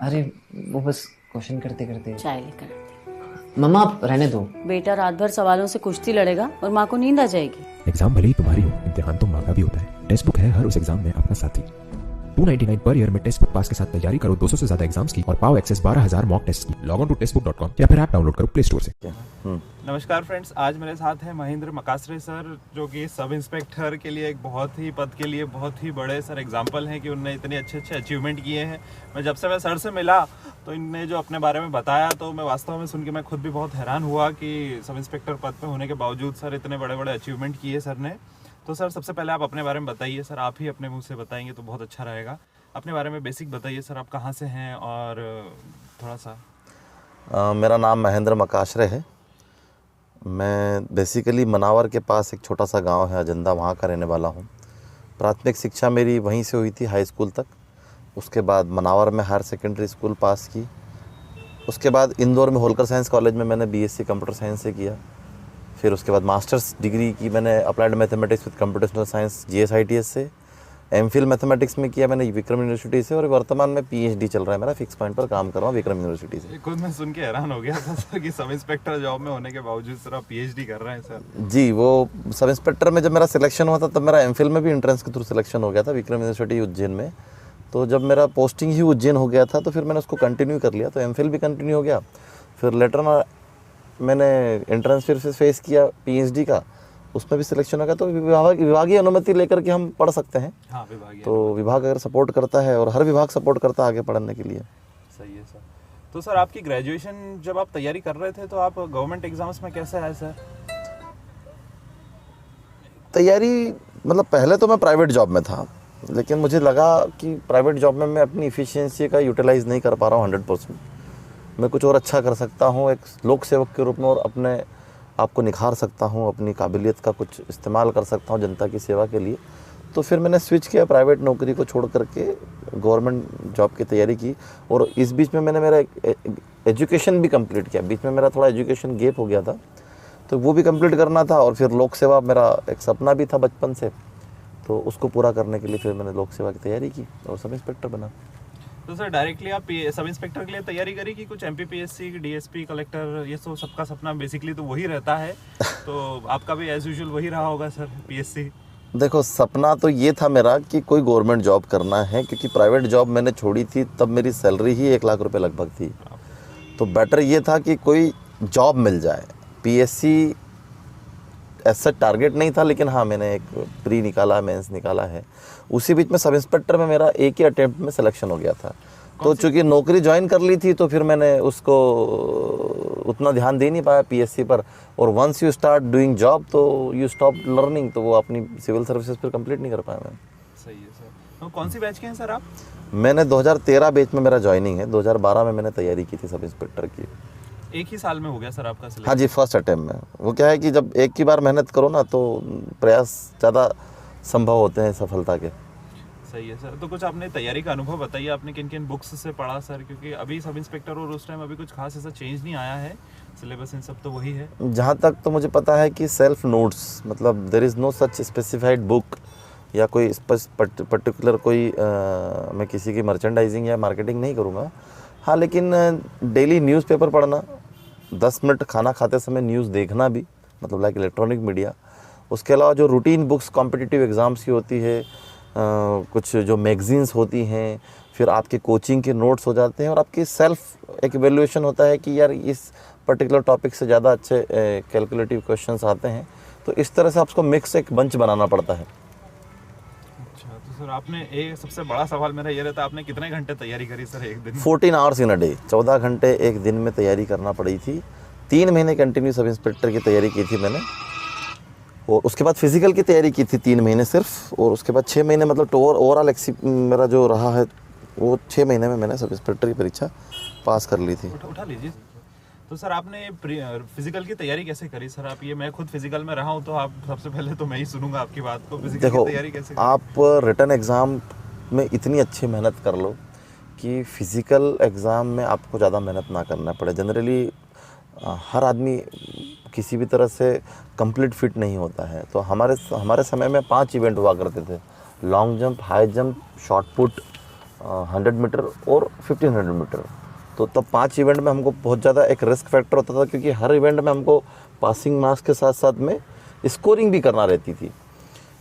अरे वो बस क्वेश्चन करते करते। चाय लेकर। मम्मा आप रहने दो। बेटा रात भर सवालों से कुश्ती लड़ेगा और माँ को नींद आ जाएगी। एग्जाम भले ही तुम्हारी हो, इम्तिहान तो माँ का भी होता है। टेक्स्ट बुक है हर उस एग्जाम में अपना साथी। 299 पर ईयर में टेक्स्ट बुक पास के साथ तैयारी करो 200 से ज्यादा एग्जाम्स की और पाओ एक्सेस 12,000 मॉक टेस्ट की। लॉग ऑन टू टेक्स्टबुक.com या फिर ऐप डाउनलोड करो प्ले स्टोर से। नमस्कार फ्रेंड्स, आज मेरे साथ हैं महेंद्र मकासरे सर, जो कि सब इंस्पेक्टर के लिए एक बहुत ही पद के लिए बहुत ही बड़े सर एग्जाम्पल हैं कि उनने इतने अच्छे अच्छे अचीवमेंट किए हैं। जब से मैं सर से मिला तो इनने जो अपने बारे में बताया तो मैं वास्तव में सुन के मैं खुद भी बहुत हैरान हुआ कि सब इंस्पेक्टर पद पे होने के बावजूद सर इतने बड़े बड़े अचीवमेंट किए सर ने। तो सर सबसे पहले आप अपने बारे में बताइए। सर आप ही अपने मुँह से बताएंगे तो बहुत अच्छा रहेगा। अपने बारे में बेसिक बताइए सर, आप कहाँ से हैं और थोड़ा सा। मेरा नाम महेंद्र मकासरे है। मैं बेसिकली मनावर के पास एक छोटा सा गांव है अजंदा, वहाँ का रहने वाला हूँ। प्राथमिक शिक्षा मेरी वहीं से हुई थी, हाई स्कूल तक। उसके बाद मनावर में हायर सेकेंडरी स्कूल पास की। उसके बाद इंदौर में होलकर साइंस कॉलेज में मैंने बीएससी कंप्यूटर साइंस से किया। फिर उसके बाद मास्टर्स डिग्री की मैंने applied mathematics with computational science GSITS से। एमफिल मैथमेटिक्स में किया मैंने विक्रम यूनिवर्सिटी से, और वर्तमान में पीएचडी चल रहा है मेरा, फिक्स पॉइंट पर काम कर रहा हूँ विक्रम यूनिवर्सिटी से। खुद मैं सुन के हैरान हो गया था सर कि सब इंस्पेक्टर जॉब में होने के बावजूद सर आप पीएचडी कर रहे हैं सर। जी, वो सब इंस्पेक्टर में जब मेरा सिलेक्शन हुआ था तब मेरा एमफिल में भी एंट्रेंस के थ्रू सिलेक्शन हो गया था विक्रम यूनिवर्सिटी उज्जैन में। तो जब मेरा पोस्टिंग ही उज्जैन हो गया था तो फिर मैंने उसको कंटिन्यू कर लिया, तो एमफिल भी कंटिन्यू हो गया। फिर लेटर मैंने एंट्रेंस फिर से फेस किया पीएचडी का, उसमें भी सिलेक्शन हो गया। तो विभागीय अनुमति लेकर के हम पढ़ सकते हैं। हाँ, विभागीय तो विभाग अगर सपोर्ट करता है, और हर विभाग सपोर्ट करता है आगे पढ़ने के लिए। सही है सर। तो सर आपकी ग्रेजुएशन जब आप तैयारी कर रहे थे तो आप गवर्नमेंट एग्जाम्स में कैसे आए सर? तैयारी मतलब पहले तो मैं प्राइवेट जॉब में था, लेकिन मुझे लगा कि प्राइवेट जॉब में मैं अपनी इफ़िशियंसी का यूटिलाइज़ नहीं कर पा रहा हूँ 100%। मैं कुछ और अच्छा कर सकता हूँ एक लोक सेवक के रूप में, और अपने आपको निखार सकता हूँ, अपनी काबिलियत का कुछ इस्तेमाल कर सकता हूँ जनता की सेवा के लिए। तो फिर मैंने स्विच किया, प्राइवेट नौकरी को छोड़ करके गवर्नमेंट जॉब की तैयारी की। और इस बीच में मैंने मेरा एजुकेशन भी कंप्लीट किया। बीच में मेरा थोड़ा एजुकेशन गैप हो गया था, तो वो भी कंप्लीट करना था। और फिर लोक सेवा मेरा एक सपना भी था बचपन से, तो उसको पूरा करने के लिए फिर मैंने लोक सेवा की तैयारी की और सब इंस्पेक्टर बना। तो सर डायरेक्टली आप सब इंस्पेक्टर के लिए तैयारी करी कि कुछ एमपीपीएससी, डीएसपी, कलेक्टर, ये तो सबका सपना बेसिकली तो वही रहता है। तो आपका भी एज यूजुअल वही रहा होगा सर, पीएससी? देखो, सपना तो ये था मेरा कि कोई गवर्नमेंट जॉब करना है, क्योंकि प्राइवेट जॉब मैंने छोड़ी थी तब मेरी सैलरी ही 1 लाख रुपए लगभग थी। तो बेटर ये था कि कोई जॉब मिल जाए। पीएससी ऐसा टारगेट नहीं था, लेकिन हाँ मैंने एक प्री निकाला, मेंस निकाला है। उसी बीच में सब इंस्पेक्टर में मेरा एक ही अटेम्प्ट में सिलेक्शन हो गया था। तो चूँकि नौकरी ज्वाइन कर ली थी तो फिर मैंने उसको उतना ध्यान दे नहीं पाया पीएससी पर। और once you start doing job तो यू स्टॉप लर्निंग, तो वो अपनी सिविल सर्विसेज फिर कंप्लीट नहीं कर पाया मैं। सही है सर। तो कौन सी बैच के हैं सर आप? मैंने 2013 बैच में मेरा ज्वाइनिंग है। 2012 में मैंने तैयारी की थी सब इंस्पेक्टर की। एक ही साल में हो गया सर आपका सिलेक्शन? हाँ जी, फर्स्ट अटेम्प्ट में। वो क्या है कि जब एक ही बार मेहनत करो ना तो प्रयास ज़्यादा संभव होते हैं सफलता के। सही है सर। तो कुछ आपने तैयारी का अनुभव बताइए, आपने किन किन बुक्स से पढ़ा सर? क्योंकि अभी सब इंस्पेक्टर और उस टाइम अभी कुछ खास ऐसा चेंज नहीं आया है, सिलेबस इन सब तो वही है। जहाँ तक तो मुझे पता है कि सेल्फ नोट्स, मतलब there is no such specified book या कोई पर्टिकुलर कोई मैं किसी की मर्चेंडाइजिंग या मार्केटिंग नहीं करूँगा। हाँ, लेकिन डेली न्यूज़पेपर पढ़ना, 10 मिनट खाना खाते समय न्यूज़ देखना भी, मतलब लाइक इलेक्ट्रॉनिक मीडिया। उसके अलावा जो रूटीन बुक्स कॉम्पिटिटिव एग्ज़ाम्स की होती है, कुछ जो मैगजीन्स होती हैं, फिर आपके कोचिंग के नोट्स हो जाते हैं, और आपकी सेल्फ एक इवैल्यूएशन होता है कि यार इस पर्टिकुलर टॉपिक से ज़्यादा अच्छे कैलकुलेटिव क्वेश्चंस आते हैं। तो इस तरह से आपको मिक्स एक बंच बनाना पड़ता है। अच्छा, तो सर आपने एक सबसे बड़ा सवाल मेरा ये रहता है, आपने कितने घंटे तैयारी करी सर एक दिन? 14 आवर्स इन अ डे, 14 घंटे एक दिन में तैयारी करना पड़ी थी। 3 महीने कंटिन्यू सब इंस्पेक्टर की तैयारी की थी मैंने। और उसके बाद फिजिकल की तैयारी की थी 3 महीने सिर्फ। और उसके बाद 6 महीने, मतलब ओवरऑल मेरा जो रहा है वो 6 महीने में मैंने सब इंस्पेक्टर की परीक्षा पास कर ली थी। उठा लीजिए। तो सर आपने फिजिकल की तैयारी कैसे करी सर? आप ये, मैं खुद फिजिकल में रहा हूँ तो आप सबसे पहले तो मैं ही सुनूंगा आपकी बात को। फिजिकल देखो, की तैयारी कैसे करी? आप रिटन एग्ज़ाम में इतनी अच्छी मेहनत कर लो कि फिज़िकल एग्ज़ाम में आपको ज़्यादा मेहनत ना करना पड़े। जनरली हर आदमी किसी भी तरह से कंप्लीट फिट नहीं होता है। तो हमारे समय में 5 इवेंट हुआ करते थे: long jump, high jump, short put 100 metre और 1500 मीटर। तो तब 5 इवेंट में हमको बहुत ज़्यादा एक रिस्क फैक्टर होता था, क्योंकि हर इवेंट में हमको पासिंग मार्क्स के साथ साथ में स्कोरिंग भी करना रहती थी।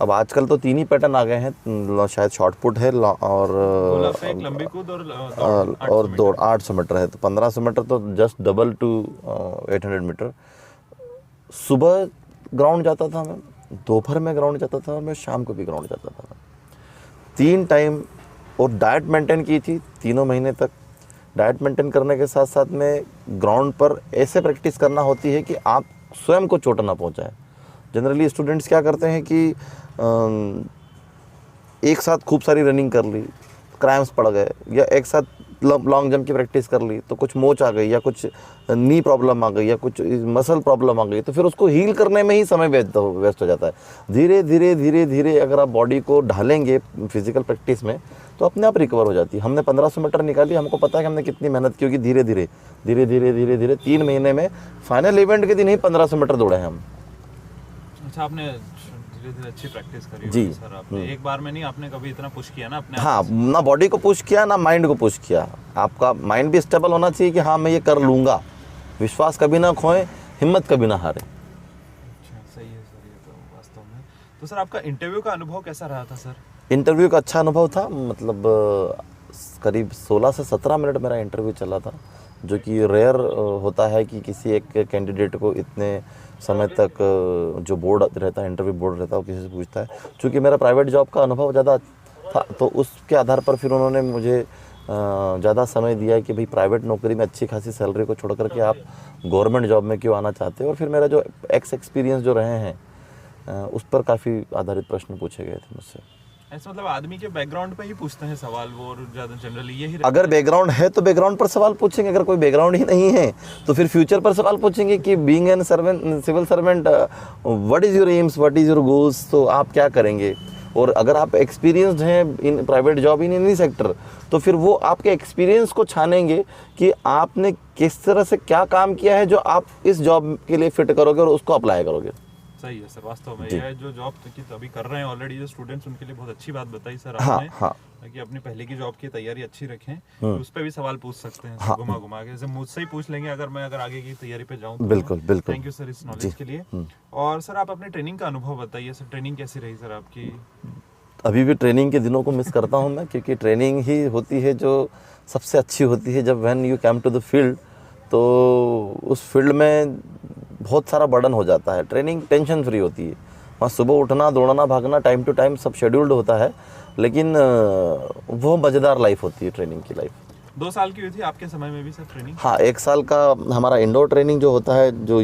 अब आजकल तो 3 ही पैटर्न आ गए हैं, शायद शॉर्ट पुट है और लंबी कूद और दौड़ 800 मीटर है। तो 1500 मीटर तो जस्ट डबल टू 800 मीटर। सुबह ग्राउंड जाता था मैं, दोपहर में ग्राउंड जाता था और मैं शाम को भी ग्राउंड जाता था। 3 टाइम, और डाइट मेंटेन की थी 3 महीने तक। डाइट मेंटेन करने के साथ साथ में ग्राउंड पर ऐसे प्रैक्टिस करना होती है कि आप स्वयं को चोट ना पहुंचाए। जनरली स्टूडेंट्स क्या करते हैं कि एक साथ खूब सारी रनिंग कर ली, क्रैम्प्स पड़ गए, या एक साथ लॉन्ग जंप की प्रैक्टिस कर ली तो कुछ मोच आ गई, या कुछ नी प्रॉब्लम आ गई, या कुछ मसल प्रॉब्लम आ गई, तो फिर उसको हील करने में ही समय वेस्ट हो जाता है। धीरे धीरे धीरे धीरे अगर आप बॉडी को ढालेंगे फिजिकल प्रैक्टिस में तो अपने आप रिकवर हो जाती है। हमने 1500 मीटर निकाली, हमको पता है कि हमने कितनी मेहनत की होगी। धीरे धीरे धीरे धीरे धीरे धीरे 3 महीने में फाइनल इवेंट के दिन ही 1500 मीटर दौड़े हैं हम। अच्छा, आपने धीरे धीरे अच्छी प्रैक्टिस करी जी। होगी सर। आपने एक बार में नहीं, आपने कभी इतना पुश किया ना अपने हाँ, ना बॉडी को पुश किया ना माइंड को पुश किया। आपका माइंड भी स्टेबल होना चाहिए कि हाँ मैं ये कर लूँगा। विश्वास कभी ना खोएं, हिम्मत कभी ना हारें। अच्छा, सही है सर। ये तो वास्तव में। तो सर आपका इंटरव्यू का अनुभव कैसा रहा था सर? इंटरव्यू का अच्छा अनुभव था। मतलब करीब 16 से 17 मिनट मेरा इंटरव्यू चला था, जो कि रेयर होता है कि किसी एक कैंडिडेट को इतने समय तक जो बोर्ड रहता है, इंटरव्यू बोर्ड रहता है, वो किसी से पूछता है। चूँकि मेरा प्राइवेट जॉब का अनुभव ज़्यादा था तो उसके आधार पर फिर उन्होंने मुझे ज़्यादा समय दिया कि भाई प्राइवेट नौकरी में अच्छी खासी सैलरी को छोड़ करके आप गवर्नमेंट जॉब में क्यों आना चाहते हो। और फिर मेरा जो एक्सपीरियंस जो रहे हैं उस पर काफ़ी आधारित प्रश्न पूछे गए थे मुझसे। ऐसा मतलब आदमी के बैकग्राउंड पे ही पूछते हैं सवाल वो, और ज़्यादा जनरली यही अगर बैकग्राउंड है तो बैकग्राउंड पर सवाल पूछेंगे, अगर कोई बैकग्राउंड ही नहीं है तो फिर फ्यूचर पर सवाल पूछेंगे कि being an servant, civil servant, what is your aims, what is your goals, तो आप क्या करेंगे। और अगर आप एक्सपीरियंस्ड हैं in private job in any sector तो फिर वो आपके एक्सपीरियंस को छानेंगे कि आपने किस तरह से क्या काम किया है जो आप इस जॉब के लिए फिट करोगे और उसको अप्लाई करोगे। सही है सर। वास्तव में जी। यह जो जॉब की अभी कर रहे हैं ऑलरेडी जो स्टूडेंट्स, उनके लिए बहुत अच्छी बात बताई सर हाँ, आपने। हाँ। कि अपनी पहले की जॉब की तैयारी अच्छी रखें, तो उस पे भी सवाल पूछ सकते हैं। हाँ। घुमा घुमा के जैसे मुझसे ही पूछ लेंगे अगर मैं आगे की तैयारी पे जाऊं तो। बिल्कुल बिल्कुल। थैंक यू सर इस नॉलेज के लिए। और सर आप अपने ट्रेनिंग का अनुभव बताइए सर। ट्रेनिंग कैसी रही सर आपकी? अभी भी ट्रेनिंग के दिनों को मिस करता हूँ मैं, क्योंकि ट्रेनिंग ही होती है जो सबसे अच्छी होती है। जब when you come to the field तो उस फील्ड में बहुत सारा बर्डन हो जाता है। ट्रेनिंग टेंशन फ्री होती है, वहाँ सुबह उठना, दौड़ना, भागना, टाइम टू टाइम सब शेड्यूल्ड होता है, लेकिन वो मज़ेदार लाइफ होती है ट्रेनिंग की लाइफ। 2 साल की हुई थी आपके समय में भी सर ट्रेनिंग? हाँ, 1 साल का हमारा इंडोर ट्रेनिंग जो होता है जो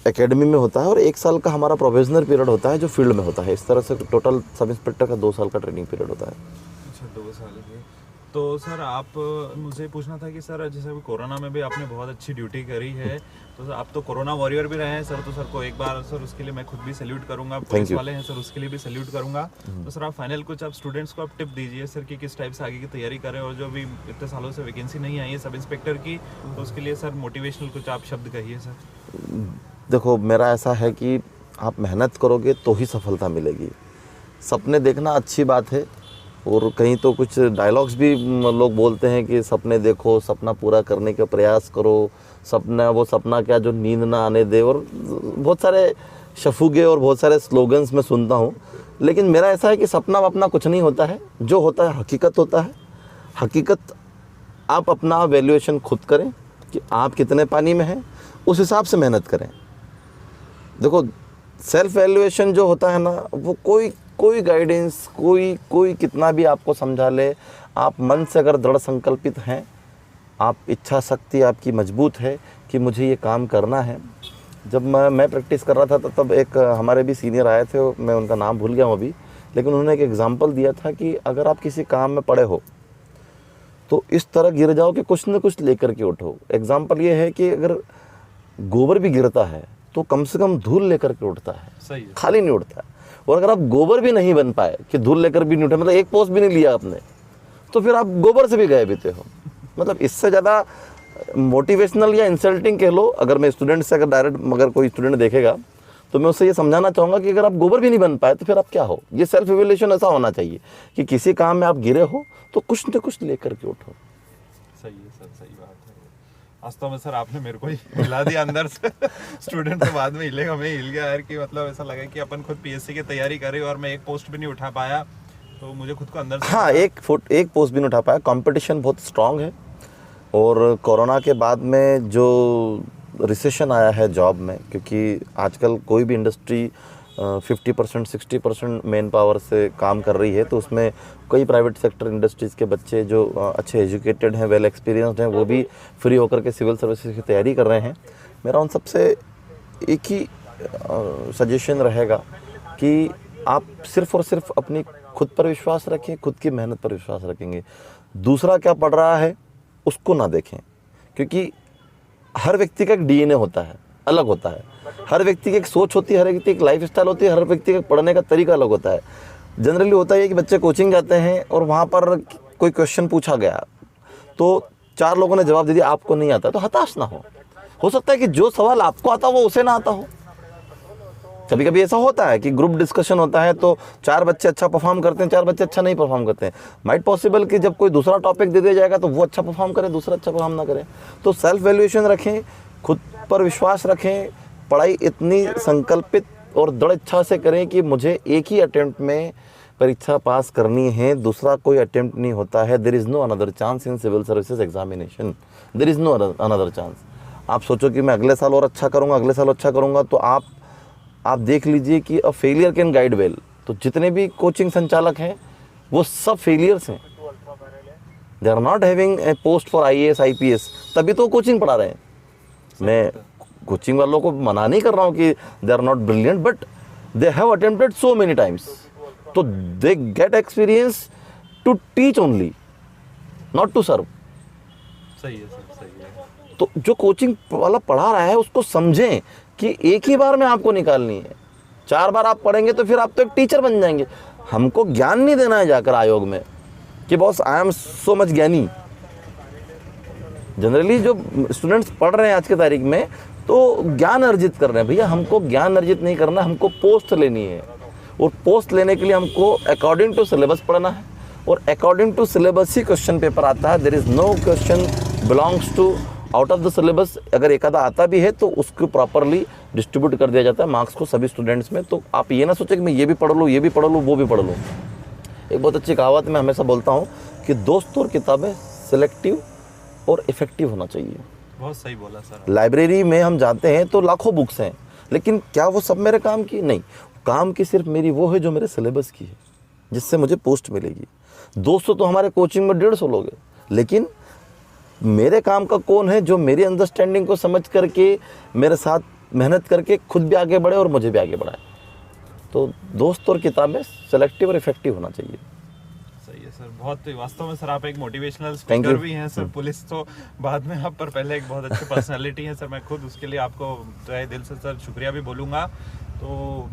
एकेडमी में होता है, और 1 साल का हमारा प्रोविजनल पीरियड होता है जो फील्ड में होता है। इस तरह से टोटल सब इंस्पेक्टर का 2 साल का ट्रेनिंग पीरियड होता है। अच्छा, 2 साल के। तो सर आप मुझे पूछना था कि सर जैसे अभी कोरोना में भी आपने बहुत अच्छी ड्यूटी करी है, तो सर आप तो कोरोना वॉरियर भी रहे हैं सर, तो सर को एक बार सर उसके लिए मैं खुद भी सैल्यूट करूंगा। पुलिस वाले हैं सर, उसके लिए भी सैल्यूट करूंगा। तो सर आप फाइनल कुछ आप स्टूडेंट्स को आप टिप दीजिए सर कि किस टाइप से आगे की तैयारी करें, और जो भी इतने सालों से वैकेंसी नहीं आई है सब इंस्पेक्टर की, तो उसके लिए सर मोटिवेशनल कुछ आप शब्द कहिए सर। देखो, मेरा ऐसा है कि आप मेहनत करोगे तो ही सफलता मिलेगी। सपने देखना अच्छी बात है, और कहीं तो कुछ डायलॉग्स भी लोग बोलते हैं कि सपने देखो, सपना पूरा करने का प्रयास करो, सपना वो सपना क्या जो नींद ना आने दे, और बहुत सारे शफुगे और बहुत सारे स्लोगन्स मैं सुनता हूँ। लेकिन मेरा ऐसा है कि सपना वपना कुछ नहीं होता है, जो होता है हकीकत होता है। हकीकत आप अपना वैल्यूएशन खुद करें कि आप कितने पानी में हैं, उस हिसाब से मेहनत करें। देखो, सेल्फ वैल्यूएशन जो होता है ना, वो कोई गाइडेंस, कोई कितना भी आपको समझा ले, आप मन से अगर दृढ़ संकल्पित हैं, आप इच्छा शक्ति आपकी मजबूत है कि मुझे ये काम करना है। जब मैं प्रैक्टिस कर रहा था तब एक हमारे भी सीनियर आए थे, मैं उनका नाम भूल गया हूँ अभी, लेकिन उन्होंने एक एग्जांपल दिया था कि अगर आप किसी काम में पड़े हो तो इस तरह गिर जाओ कि कुछ न कुछ लेकर के उठो। एग्जांपल ये है कि अगर गोबर भी गिरता है तो कम से कम धूल लेकर के उठता है, सही है। खाली नहीं उठता है। और अगर आप गोबर भी नहीं बन पाए कि धूल लेकर भी नहीं उठे, मतलब एक पोस्ट भी नहीं लिया आपने, तो फिर आप गोबर से भी गए बीते हो। मतलब इससे ज़्यादा मोटिवेशनल या इंसल्टिंग कह लो, अगर मैं स्टूडेंट से अगर डायरेक्ट अगर कोई स्टूडेंट देखेगा तो मैं उससे ये समझाना चाहूँगा कि अगर आप गोबर भी नहीं बन पाए तो फिर आप क्या हो। ये सेल्फ इवैल्यूएशन ऐसा होना चाहिए कि किसी काम में आप गिरे हो तो कुछ न कुछ लेकर के उठो। सही है सर, सही बात है। वास्तव में सर आपने मेरे को ही हिला दिया अंदर से। स्टूडेंट तो बाद में हिलेगा, मैं हिल गया यार कि मतलब ऐसा लगा कि अपन खुद पीएससी की तैयारी कर रहे और मैं एक पोस्ट भी नहीं उठा पाया, तो मुझे खुद को अंदर से हाँ, एक पोस्ट भी नहीं उठा पाया। कंपटीशन बहुत स्ट्रांग है और कोरोना के बाद में जो रिसेशन आया है जॉब में, क्योंकि आजकल कोई भी इंडस्ट्री 50% 60% मैन पावर से काम कर रही है, तो उसमें कई प्राइवेट सेक्टर इंडस्ट्रीज़ के बच्चे जो अच्छे एजुकेटेड हैं, वेल एक्सपीरियंस्ड हैं, वो भी फ्री होकर के सिविल सर्विसेज की तैयारी कर रहे हैं। मेरा उन सबसे एक ही सजेशन रहेगा कि आप सिर्फ़ और सिर्फ अपनी खुद पर विश्वास रखें, खुद की मेहनत पर विश्वास रखेंगे। दूसरा क्या पढ़ रहा है उसको ना देखें, क्योंकि हर व्यक्ति का एक डीएनए होता है, अलग होता है। हर व्यक्ति की एक सोच होती है, हर व्यक्ति की एक लाइफ स्टाइल होती है, हर व्यक्ति का पढ़ने का तरीका अलग होता है। जनरली होता है कि बच्चे कोचिंग जाते हैं और वहाँ पर कोई क्वेश्चन पूछा गया तो 4 लोगों ने जवाब दे दिया, आपको नहीं आता, तो हताश ना हो सकता है कि जो सवाल आपको आता वो उसे ना आता हो। कभी कभी ऐसा होता है कि ग्रुप डिस्कशन होता है तो 4 बच्चे अच्छा परफॉर्म करते हैं, 4 बच्चे अच्छा नहीं परफॉर्म करते हैं। माइट पॉसिबल कि जब कोई दूसरा टॉपिक दे दिया जाएगा तो वो अच्छा परफॉर्म करे, दूसरा अच्छा परफॉर्म ना करे। तो सेल्फ वैल्यूएशन रखें, खुद पर विश्वास रखें, पढ़ाई इतनी संकल्पित और दृढ़ इच्छा से करें कि मुझे एक ही अटेम्प्ट में परीक्षा पास करनी है, दूसरा कोई अटेम्प्ट नहीं होता है। There is no another chance in civil services examination, there is no another chance. आप सोचो कि मैं अगले साल और अच्छा करूँगा, अगले साल अच्छा करूँगा, तो आप देख लीजिए कि a failure can guide well. तो जितने भी कोचिंग संचालक हैं वो सब फेलियर्स हैं, they are not having a post for IAS IPS, तभी तो कोचिंग पढ़ा रहे हैं। मैं कोचिंग वालों को मना नहीं कर रहा हूँ कि they are not brilliant, but they have attempted so many times, तो they get experience to teach only, not to serve. सही है सर, सही है। तो जो कोचिंग वाला पढ़ा रहा है उसको समझें कि एक ही बार में आपको निकालनी है। 4 बार आप पढ़ेंगे तो फिर आप तो एक टीचर बन जाएंगे। हमको ज्ञान नहीं देना है जाकर आयोग में कि boss I am so much ज्ञानी। जनरली जो स्टूडेंट्स पढ़ रहे हैं आज के तारीख में तो ज्ञान अर्जित कर रहे हैं। भैया हमको ज्ञान अर्जित नहीं करना, हमको पोस्ट लेनी है, और पोस्ट लेने के लिए हमको अकॉर्डिंग टू सिलेबस पढ़ना है, और अकॉर्डिंग टू सिलेबस ही क्वेश्चन पेपर आता है। There is no question belongs to out of the syllabus. अगर एक आधा आता भी है तो उसको प्रॉपरली डिस्ट्रीब्यूट कर दिया जाता है मार्क्स को सभी स्टूडेंट्स में। तो आप ये ना सोचें कि मैं ये भी पढ़ लूँ, ये भी पढ़ लूँ, वो भी पढ़ लूँ। एक बहुत अच्छी कहावत मैं हमेशा बोलता हूँ कि दोस्त और किताबें सिलेक्टिव और इफ़ेक्टिव होना चाहिए। बहुत सही बोला सर। लाइब्रेरी में हम जाते हैं तो लाखों बुक्स हैं, लेकिन क्या वो सब मेरे काम की? नहीं, काम की सिर्फ मेरी वो है जो मेरे सिलेबस की है, जिससे मुझे पोस्ट मिलेगी। 200 तो हमारे कोचिंग में 150 लोग हैं, लेकिन मेरे काम का कौन है जो मेरी अंडरस्टैंडिंग को समझ करके मेरे साथ मेहनत करके खुद भी आगे बढ़े और मुझे भी आगे बढ़ाए। तो दोस्त और किताबें सेलेक्टिव और इफेक्टिव होना चाहिए। सही है सर, बहुत वास्तव में सर आप एक मोटिवेशनल Thank स्पीकर you. भी हैं सर। पुलिस तो बाद में आप, पर पहले एक बहुत अच्छी पर्सनालिटी है सर। मैं खुद उसके लिए आपको तहे दिल से सर शुक्रिया भी बोलूँगा। तो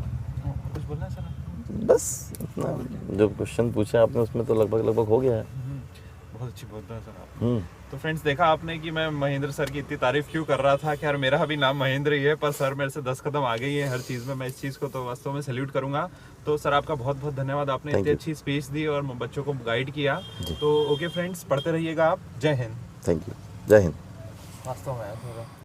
कुछ बोलना है सर? बस इतना, जो क्वेश्चन पूछा आपने उसमें तो लगभग हो गया है। बहुत अच्छी बोलते हैं सर आप। तो फ्रेंड्स, देखा आपने कि मैं महेंद्र सर की इतनी तारीफ क्यों कर रहा था। खैर मेरा भी नाम महेंद्र ही है, पर सर मेरे से 10 कदम आगे ही है हर चीज़ में। मैं इस चीज़ को तो वास्तव में सैल्यूट करूंगा। तो सर आपका बहुत बहुत धन्यवाद, आपने Thank इतनी you. अच्छी स्पीच दी और बच्चों को गाइड किया। तो ओके फ्रेंड्स, पढ़ते रहिएगा आप। जय हिंद। Thank you. जय हिंद। वास्तव में